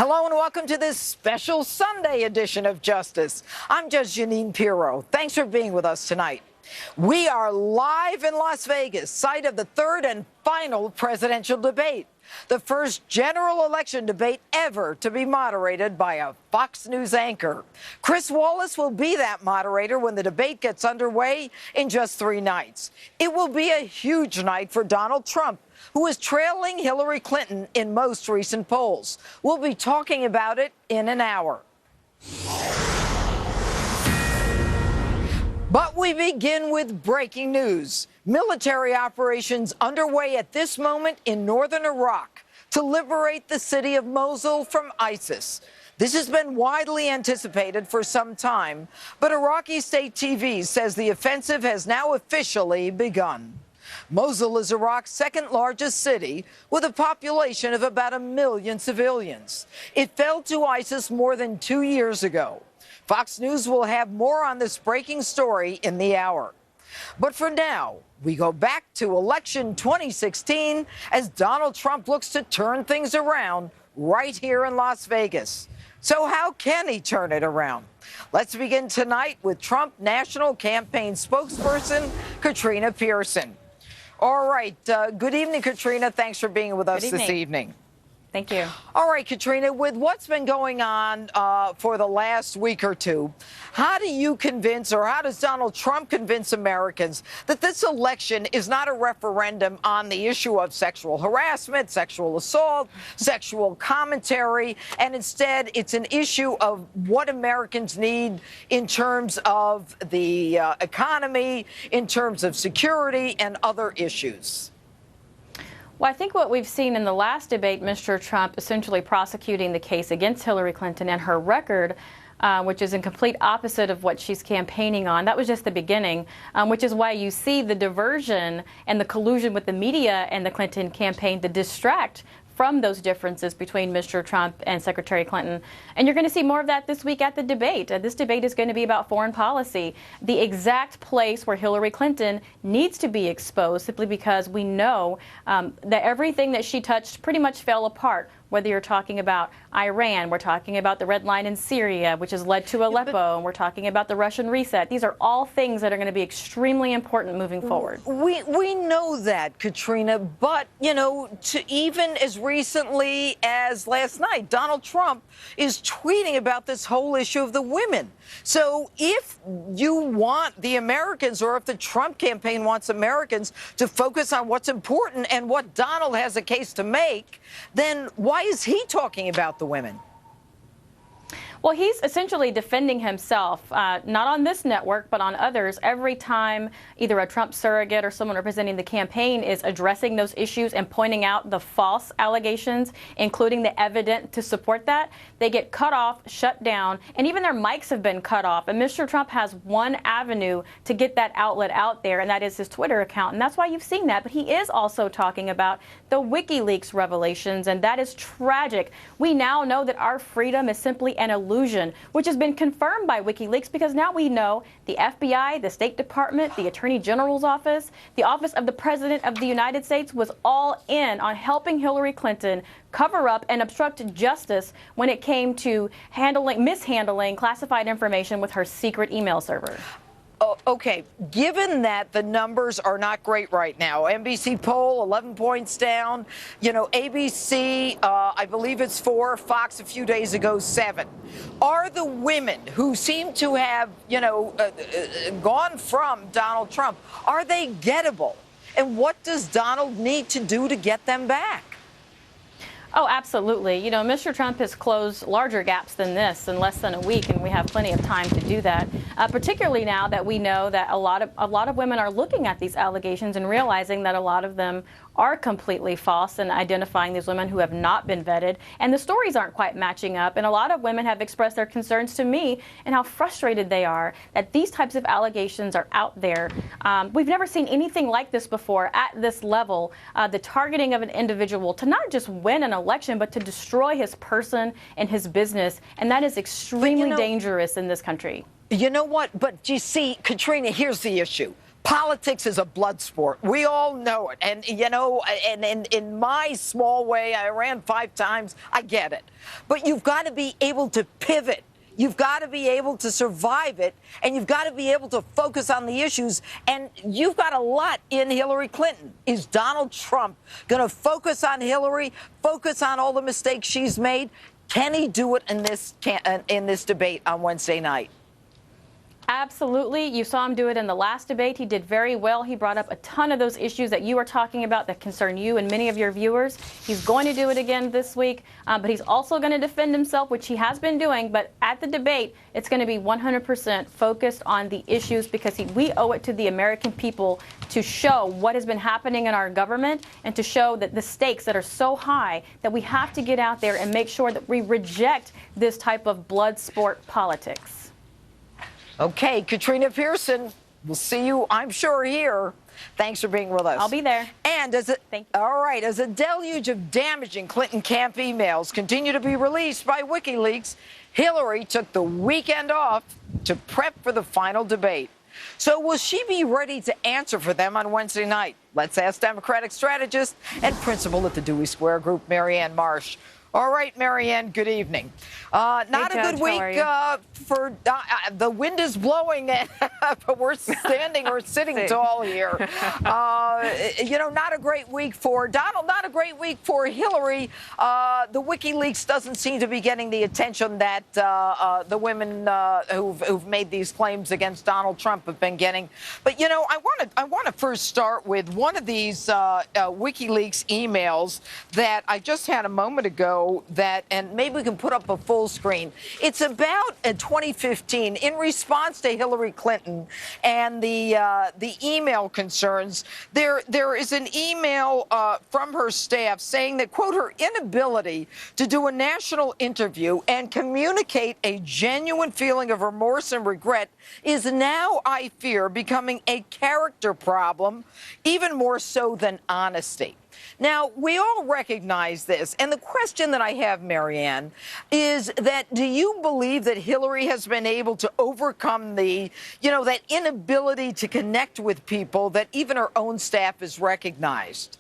Hello and welcome to this special Sunday edition of Justice. I'm Judge Jeanine Pirro. Thanks for being with us tonight. We are live in Las Vegas, site of the third and final presidential debate, the first general election debate ever to be moderated by a Fox News anchor. Chris Wallace will be that moderator when the debate gets underway in just 3 nights. It will be a huge night for Donald Trump, who is trailing Hillary Clinton in most recent polls. We'll be talking about it in an hour. But we begin with breaking news. Military operations underway at this moment in northern Iraq to liberate the city of Mosul from ISIS. This has been widely anticipated for some time, but Iraqi state TV says the offensive has now officially begun. Mosul is Iraq's second largest city with a population of about 1 million civilians. It fell to ISIS more than 2 years ago. Fox News will have more on this breaking story in the hour. But for now, we go back to election 2016 as Donald Trump looks to turn things around right here in Las Vegas. So how can he turn it around? Let's begin tonight with Trump National Campaign spokesperson Katrina Pearson. All right. Good evening, Katrina. Thanks for being with us this evening. Thank you. All right, Katrina, with what's been going on for the last week or two, how do you convince, or how does Donald Trump convince Americans that this election is not a referendum on the issue of sexual harassment, sexual assault, sexual commentary, and instead it's an issue of what Americans need in terms of the economy, in terms of security, and other issues? Well, I think what we've seen in the last debate, Mr. Trump essentially prosecuting the case against Hillary Clinton and her record, which is in complete opposite of what she's campaigning on. That was just the beginning, which is why you see the diversion and the collusion with the media and the Clinton campaign to distract from those differences between Mr. Trump and Secretary Clinton. And you're going to see more of that this week at the debate. This debate is going to be about foreign policy, the exact place where Hillary Clinton needs to be exposed, simply because we know that everything that she touched pretty much fell apart. Whether you're talking about Iran, we're talking about the red line in Syria, which has led to Aleppo, and we're talking about the Russian reset. These are all things that are going to be extremely important moving forward. We know that, Katrina, but, you know, even as recently as last night, Donald Trump is tweeting about this whole issue of the women. So if you want the Americans, or if the Trump campaign wants Americans to focus on what's important and what Donald has a case to make, then why is he talking about the women? Well, he's essentially defending himself, not on this network, but on others. Every time either a Trump surrogate or someone representing the campaign is addressing those issues and pointing out the false allegations, including the evidence to support that, they get cut off, shut down, and even their mics have been cut off. And Mr. Trump has one avenue to get that outlet out there, and that is his Twitter account. And that's why you've seen that. But he is also talking about the WikiLeaks revelations, and that is tragic. We now know that our freedom is simply an illusion, which has been confirmed by WikiLeaks, because now we know the FBI, the State Department, the Attorney General's office, the Office of the President of the United States was all in on helping Hillary Clinton cover up and obstruct justice when it came to mishandling classified information with her secret email server. Oh, okay, given that the numbers are not great right now, NBC poll 11 points down, you know, ABC, I believe it's 4, Fox a few days ago 7. Are the women who seem to have, you know, gone from Donald Trump, are they gettable? And what does Donald need to do to get them back? Oh, absolutely. You know, Mr. Trump has closed larger gaps than this in less than a week, and we have plenty of time to do that, particularly now that we know that a lot of women are looking at these allegations and realizing that a lot of them are completely false, and identifying these women who have not been vetted, and the stories aren't quite matching up. And a lot of women have expressed their concerns to me and how frustrated they are that these types of allegations are out there. We've never seen anything like this before at this level, the targeting of an individual to not just win an election, but to destroy his person and his business. And that is extremely dangerous in this country. You know what? But you see, Katrina, here's the issue. Politics is a blood sport. We all know it. And, you know, and in my small way, I ran 5 times. I get it. But you've got to be able to pivot. You've got to be able to survive it, and you've got to be able to focus on the issues. And you've got a lot in Hillary Clinton. Is Donald Trump going to focus on Hillary, focus on all the mistakes she's made? Can he do it in this debate on Wednesday night? Absolutely. You saw him do it in the last debate. He did very well. He brought up a ton of those issues that you were talking about that concern you and many of your viewers. He's going to do it again this week, but he's also going to defend himself, which he has been doing. But at the debate, it's going to be 100% focused on the issues because we owe it to the American people to show what has been happening in our government and to show that the stakes that are so high that we have to get out there and make sure that we reject this type of blood sport politics. Okay, Katrina Pearson, we'll see you, I'm sure, here. Thanks for being with us. I'll be there. And as a deluge of damaging Clinton camp emails continue to be released by WikiLeaks, Hillary took the weekend off to prep for the final debate. So will she be ready to answer for them on Wednesday night? Let's ask Democratic strategist and principal at the Dewey Square Group, Marianne Marsh. All right, Marianne, good evening. Not a good week for the wind is blowing, but we're standing or sitting tall here. You know, not a great week for Donald, not a great week for Hillary. The WikiLeaks doesn't seem to be getting the attention that the women who've made these claims against Donald Trump have been getting. But, you know, I want to first start with one of these WikiLeaks emails that I just had a moment ago. And maybe we can put up a full screen. It's about 2015 in response to Hillary Clinton and the email concerns. There is an email from her staff saying that, quote, her inability to do a national interview and communicate a genuine feeling of remorse and regret is now, I fear, becoming a character problem, even more so than honesty. Now, we all recognize this, and the question that I have, Marianne, is that do you believe that Hillary has been able to overcome the, you know, that inability to connect with people that even her own staff has recognized?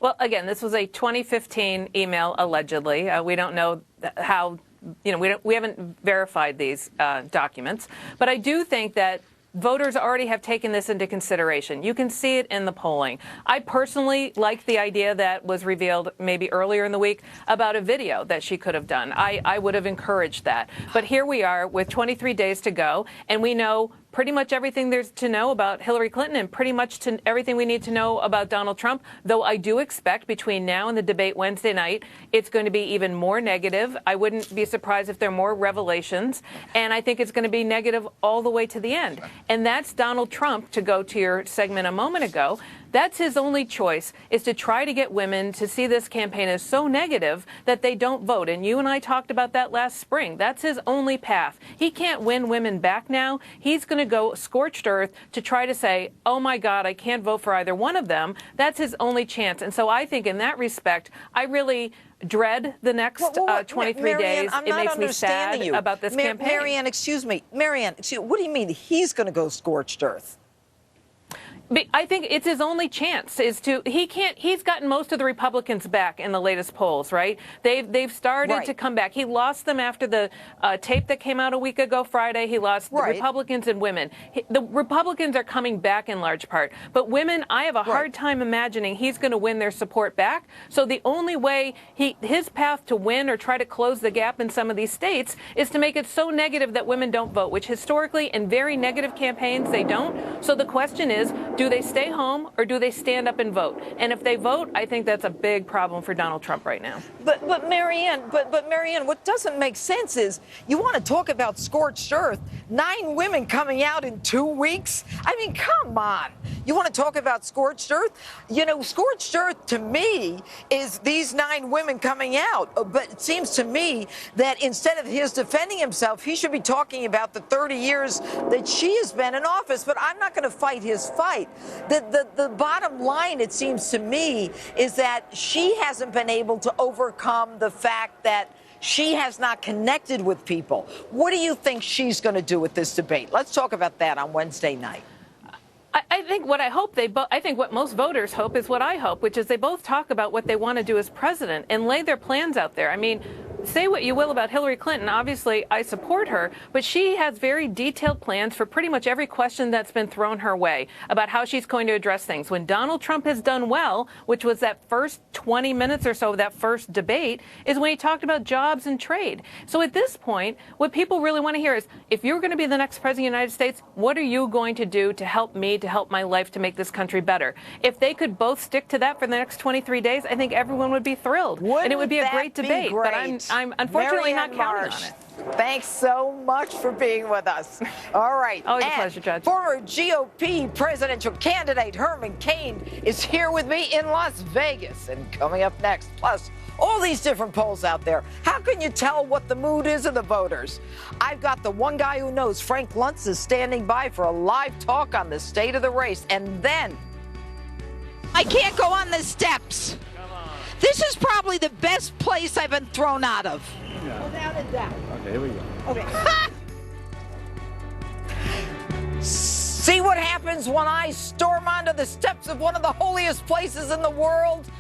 Well, again, this was a 2015 email, allegedly. We don't know how, you know, we haven't verified these documents, but I do think that voters already have taken this into consideration. You can see it in the polling. I personally like the idea that was revealed maybe earlier in the week about a video that she could have done. I would have encouraged that. But here we are with 23 days to go, and we know pretty much everything there's to know about Hillary Clinton and pretty much everything we need to know about Donald Trump, though I do expect between now and the debate Wednesday night, it's going to be even more negative. I wouldn't be surprised if there are more revelations, and I think it's going to be negative all the way to the end. And that's Donald Trump, to go to your segment a moment ago. That's his only choice, is to try to get women to see this campaign as so negative that they don't vote. And you and I talked about that last spring. That's his only path. He can't win women back now. He's going to go scorched earth to try to say, oh, my God, I can't vote for either one of them. That's his only chance. And so I think in that respect, I really dread the next 23 Marianne, days. I'm it not makes me sad about this campaign. Marianne, excuse me. Marianne, what do you mean he's going to go scorched earth? I think it's his only chance is to he's gotten most of the Republicans back in the latest polls, right? They've started to come back. He lost them after the tape that came out a week ago Friday. He lost the Republicans and women. The Republicans are coming back in large part, but women, I have a hard time imagining he's going to win their support back. So the only way his path to win or try to close the gap in some of these states is to make it so negative that women don't vote, which historically in very negative campaigns they don't. So the question is, do they stay home or do they stand up and vote? And if they vote, I think that's a big problem for Donald Trump right now. But Marianne, what doesn't make sense is you want to talk about scorched earth. 9 women coming out in 2 weeks. I mean, come on. You want to talk about scorched earth? You know, scorched earth to me is these 9 women coming out. But it seems to me that instead of his defending himself, he should be talking about the 30 years that she has been in office. But I'm not going to fight his fight. The bottom line, it seems to me, is that she hasn't been able to overcome the fact that she has not connected with people. What do you think she's going to do with this debate? Let's talk about that on Wednesday night. I think what I hope I think what most voters hope is what I hope, which is they both talk about what they want to do as president and lay their plans out there. I mean, say what you will about Hillary Clinton. Obviously, I support her, but she has very detailed plans for pretty much every question that's been thrown her way about how she's going to address things. When Donald Trump has done well, which was that first 20 minutes or so of that first debate, is when he talked about jobs and trade. So at this point, what people really want to hear is, if you're going to be the next president of the United States, what are you going to do to help me, to help my life, to make this country better? If they could both stick to that for the next 23 days, I think everyone would be thrilled. And it would be a great debate. But I'm unfortunately not counting on it. Thanks so much for being with us. All right. Always a pleasure, Judge. Former GOP presidential candidate Herman Cain is here with me in Las Vegas. And coming up next, plus all these different polls out there. How can you tell what the mood is of the voters? I've got the one guy who knows. Frank Luntz is standing by for a live talk on the state of the race. And then I can't go on the steps. This is probably the best place I've been thrown out of. Yeah. Without a doubt. Okay, here we go. Okay. See what happens when I storm onto the steps of one of the holiest places in the world?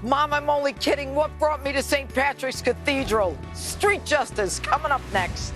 Mom, I'm only kidding. What brought me to St. Patrick's Cathedral? Street Justice coming up next.